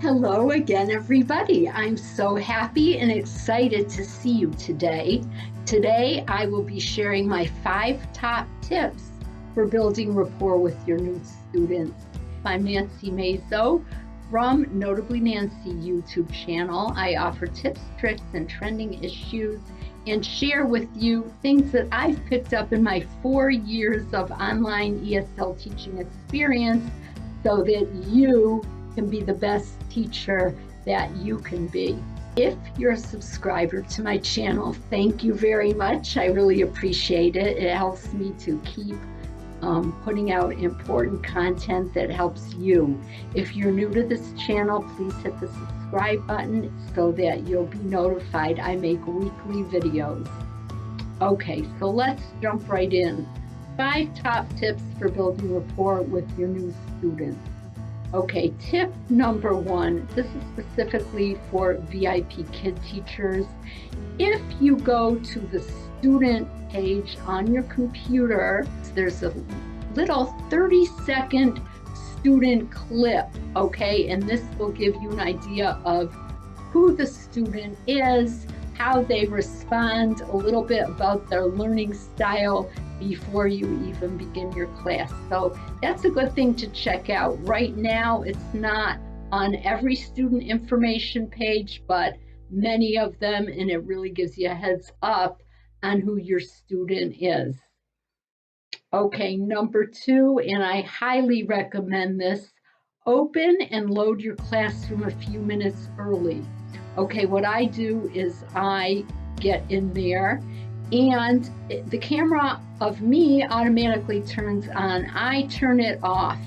Hello again, everybody. I'm so happy and excited to see you today. Today, I will be sharing my 5 top tips for building rapport with your new students. I'm Nancy Mazo from Notably Nancy YouTube channel. I offer tips, tricks, and trending issues and share with you things that I've picked up in my 4 years of online ESL teaching experience so that you can be the best teacher that you can be. If you're a subscriber to my channel, thank you very much. I really appreciate it. It helps me to keep putting out important content that helps you. If you're new to this channel, please hit the subscribe button so that you'll be notified. I make weekly videos. Okay, so let's jump right in. 5 top tips for building rapport with your new students. Okay, tip number 1, this is specifically for VIP kid teachers. If you go to the student page on your computer, there's a little 30-second student clip, okay? And this will give you an idea of who the student is, how they respond, a little bit about their learning style before you even begin your class. So that's a good thing to check out. Right now, it's not on every student information page, but many of them, and it really gives you a heads up on who your student is. Okay, number 2, and I highly recommend this, open and load your classroom a few minutes early. Okay, what I do is I get in there and the camera of me automatically turns on. I turn it off,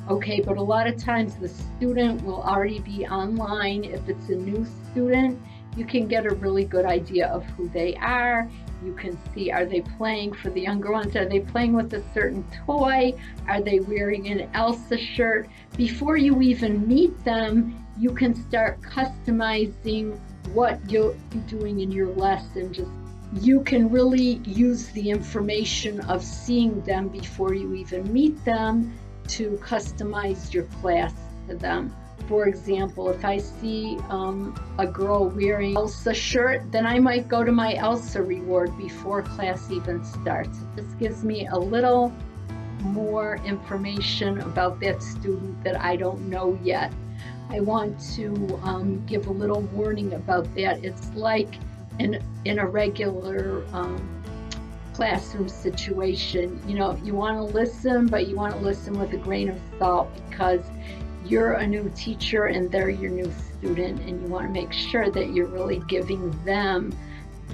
okay? But a lot of times the student will already be online. If it's a new student, you can get a really good idea of who they are. You can see, are they playing, for the younger ones, are they playing with a certain toy? Are they wearing an Elsa shirt? Before you even meet them, you can start customizing what you'll be doing in your lesson. You can really use the information of seeing them before you even meet them to customize your class to them. For example, if I see a girl wearing Elsa shirt, then I might go to my Elsa reward before class even starts. This gives me a little more information about that student that I don't know yet. I want to give a little warning about that. It's like in a regular classroom situation. You know, you want to listen, but you want to listen with a grain of salt because you're a new teacher and they're your new student, and you want to make sure that you're really giving them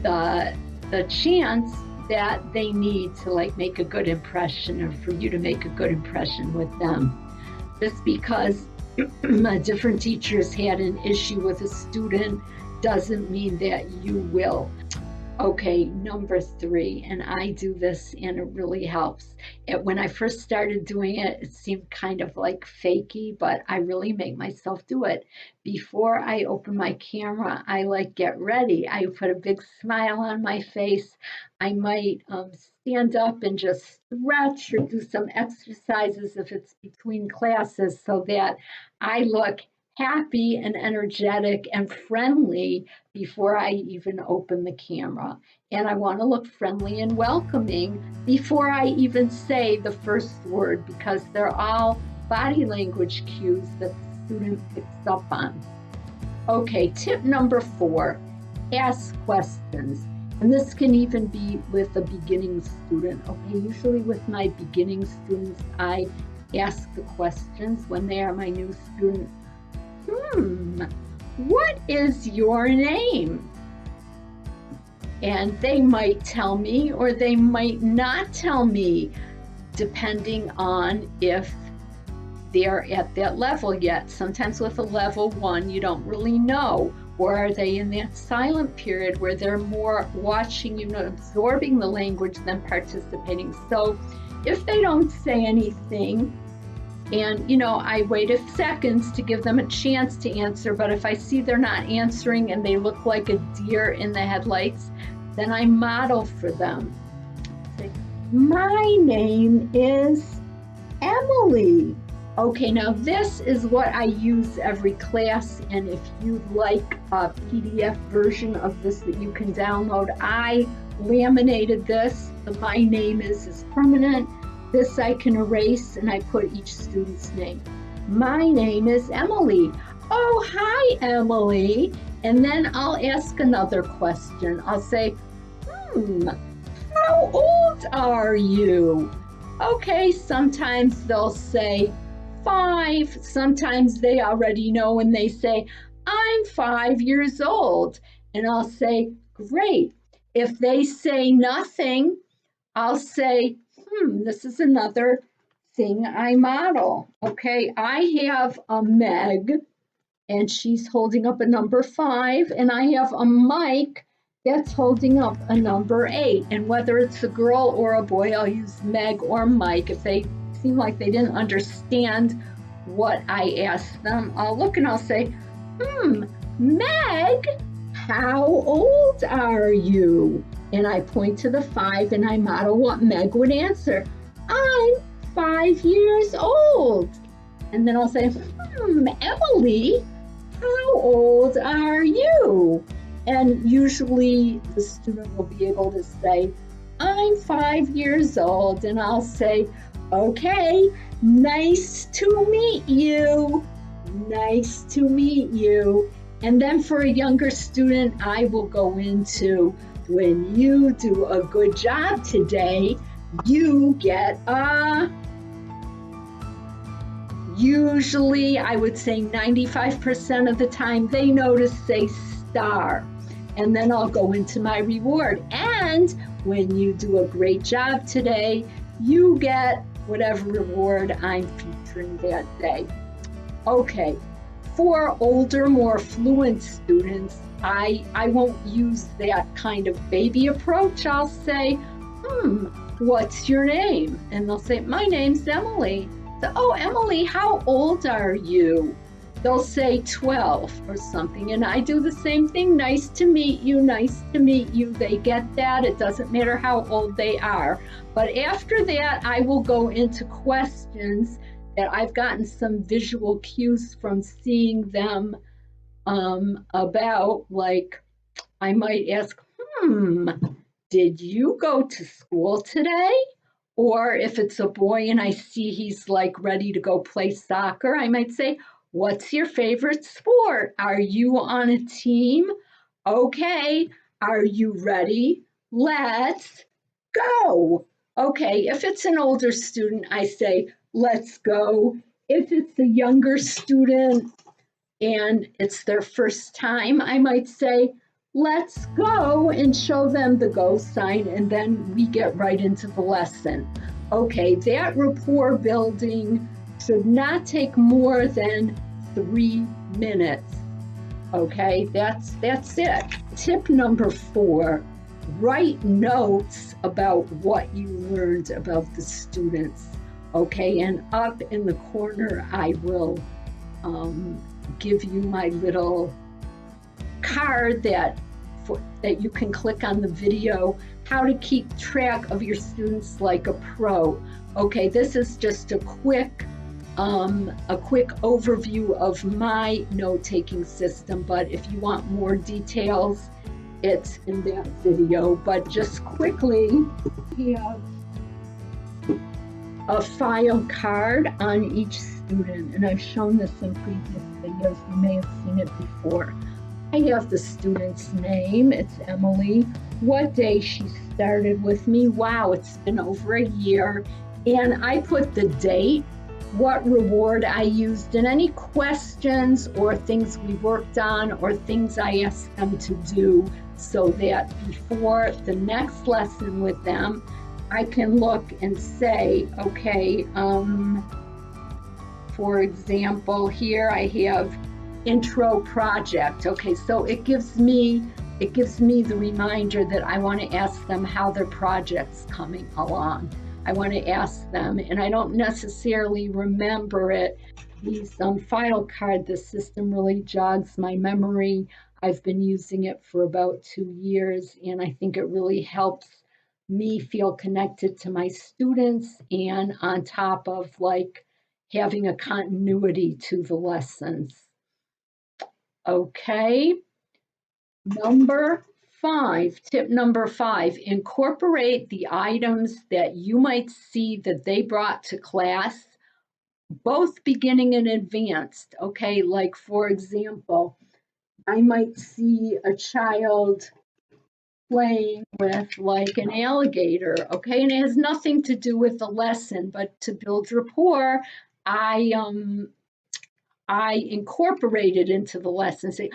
the chance that they need to make a good impression, or for you to make a good impression with them. Just because a different teacher's had an issue with a student doesn't mean that you will. Okay, number 3, and I do this and it really helps. When I first started doing it, it seemed kind of like fakey, but I really make myself do it. Before I open my camera, I get ready. I put a big smile on my face. I might stand up and just stretch or do some exercises if it's between classes so that I look happy and energetic and friendly before I even open the camera. And I want to look friendly and welcoming before I even say the first word, because they're all body language cues that the student picks up on. Okay, tip number 4, ask questions. And this can even be with a beginning student. Okay, usually with my beginning students, I ask the questions when they are my new student. What is your name? And they might tell me or they might not tell me, depending on if they're at that level yet. Sometimes with a level 1, you don't really know. Or are they in that silent period where they're more watching, absorbing the language than participating? So if they don't say anything, and, I waited seconds to give them a chance to answer, but if I see they're not answering and they look like a deer in the headlights, then I model for them. Say, my name is Emily. Okay, now this is what I use every class, and if you'd like a PDF version of this that you can download, I laminated this. My name is permanent. This I can erase, and I put each student's name. My name is Emily. Oh, hi, Emily. And then I'll ask another question. I'll say, how old are you? Okay, sometimes they'll say 5. Sometimes they already know and they say, I'm 5 years old. And I'll say, great. If they say nothing, I'll say, this is another thing I model. Okay, I have a Meg and she's holding up a number 5, and I have a Mike that's holding up a number 8. And whether it's a girl or a boy, I'll use Meg or Mike. If they seem like they didn't understand what I asked them, I'll look and I'll say, Meg, how old are you? And I point to the 5 and I model what Meg would answer. I'm 5 years old. And then I'll say, Emily, how old are you? And usually the student will be able to say, I'm 5 years old. And I'll say, okay, nice to meet you. Nice to meet you. And then for a younger student, I will go into, when you do a good job today, you get a, usually I would say 95% of the time they notice say star. And then I'll go into my reward. And when you do a great job today, you get whatever reward I'm featuring that day. Okay, for older, more fluent students, I won't use that kind of baby approach. I'll say, what's your name? And they'll say, my name's Emily. So, oh, Emily, how old are you? They'll say 12 or something. And I do the same thing. Nice to meet you. Nice to meet you. They get that. It doesn't matter how old they are. But after that, I will go into questions that I've gotten some visual cues from seeing them about, like, I might ask, did you go to school today? Or if it's a boy and I see he's like ready to go play soccer, I might say, what's your favorite sport? Are you on a team? Okay, are you ready? Let's go. Okay, if it's an older student, I say, let's go. If it's a younger student and it's their first time, I might say, let's go, and show them the go sign, and then we get right into the lesson. Okay, that rapport building should not take more than 3 minutes. Okay, that's it. Tip number 4, write notes about what you learned about the students. Okay, and up in the corner, I will give you my little card that you can click on the video, how to keep track of your students like a pro. Okay, this is just a quick overview of my note-taking system, but if you want more details, it's in that video. But just quickly, we have a file card on each student, and I've shown this in previous videos. You may have seen it before. I have the student's name, it's Emily, what day she started with me. Wow, it's been over a year. And I put the date, what reward I used, and any questions or things we worked on or things I asked them to do, so that before the next lesson with them, I can look and say, okay, for example, here I have intro project. Okay, so it gives me the reminder that I want to ask them how their project's coming along. I want to ask them, and I don't necessarily remember it. These file card, the system really jogs my memory. I've been using it for about 2 years, and I think it really helps me feel connected to my students, and on top of, like, having a continuity to the lessons. Okay. Tip number 5, incorporate the items that you might see that they brought to class, both beginning and advanced. Okay, like for example, I might see a child playing with like an alligator, okay, and it has nothing to do with the lesson, but to build rapport, I incorporated into the lesson, say,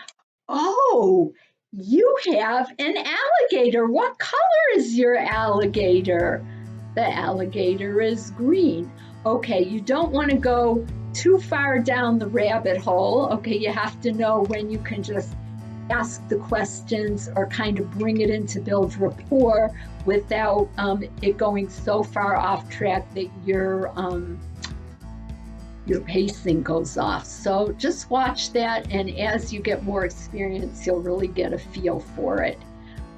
oh, you have an alligator. What color is your alligator? The alligator is green. Okay, you don't want to go too far down the rabbit hole. Okay, you have to know when you can just ask the questions or kind of bring it in to build rapport without it going so far off track that your pacing goes off. So just watch that, and as you get more experience, you'll really get a feel for it.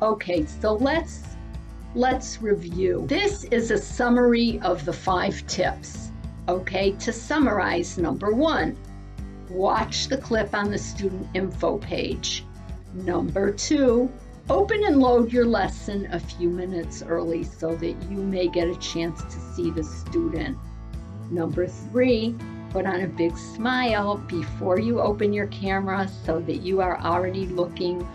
Okay, so let's review. This is a summary of the 5 tips. Okay, to summarize, number 1, watch the clip on the student info page. Number 2, open and load your lesson a few minutes early so that you may get a chance to see the student. Number 3, put on a big smile before you open your camera so that you are already looking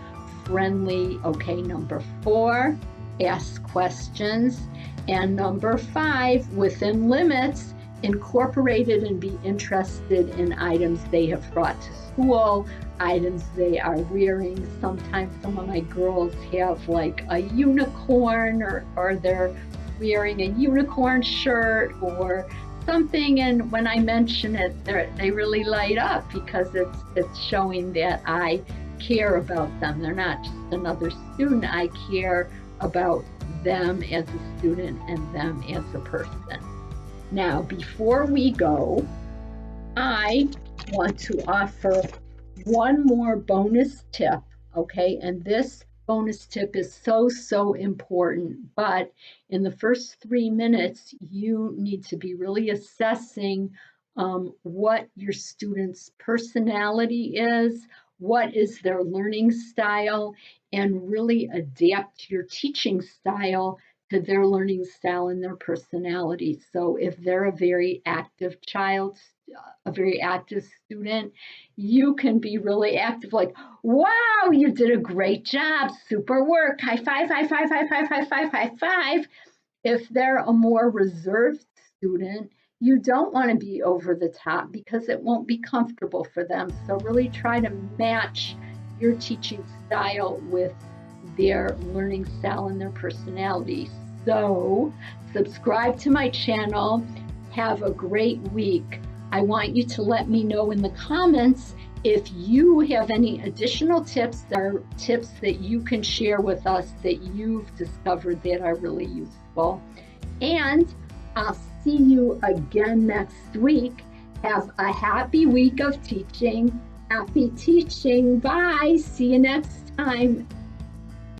friendly. Okay, number 4, ask questions. And number 5, within limits, incorporate it and be interested in items they have brought to school, items they are wearing. Sometimes some of my girls have like a unicorn, or they're wearing a unicorn shirt or something, and when I mention it, they really light up because it's showing that I care about them. They're not just another student. I care about them as a student and them as a person. Now, before we go, I want to offer one more bonus tip, okay? And this bonus tip is so important, but in the first 3 minutes, you need to be really assessing what your student's personality is, what is their learning style, and really adapt your teaching style to their learning style and their personality. So if they're a very active child, a very active student, you can be really active, like, wow, you did a great job, super work, high five, high five, high five, high five, high five. If they're a more reserved student, you don't want to be over the top because it won't be comfortable for them. So really try to match your teaching style with their learning style and their personality. So subscribe to my channel. Have a great week. I want you to let me know in the comments if you have any additional tips that you can share with us that you've discovered that are really useful. And I'll see you again next week. Have a happy week of teaching. Happy teaching. Bye. See you next time.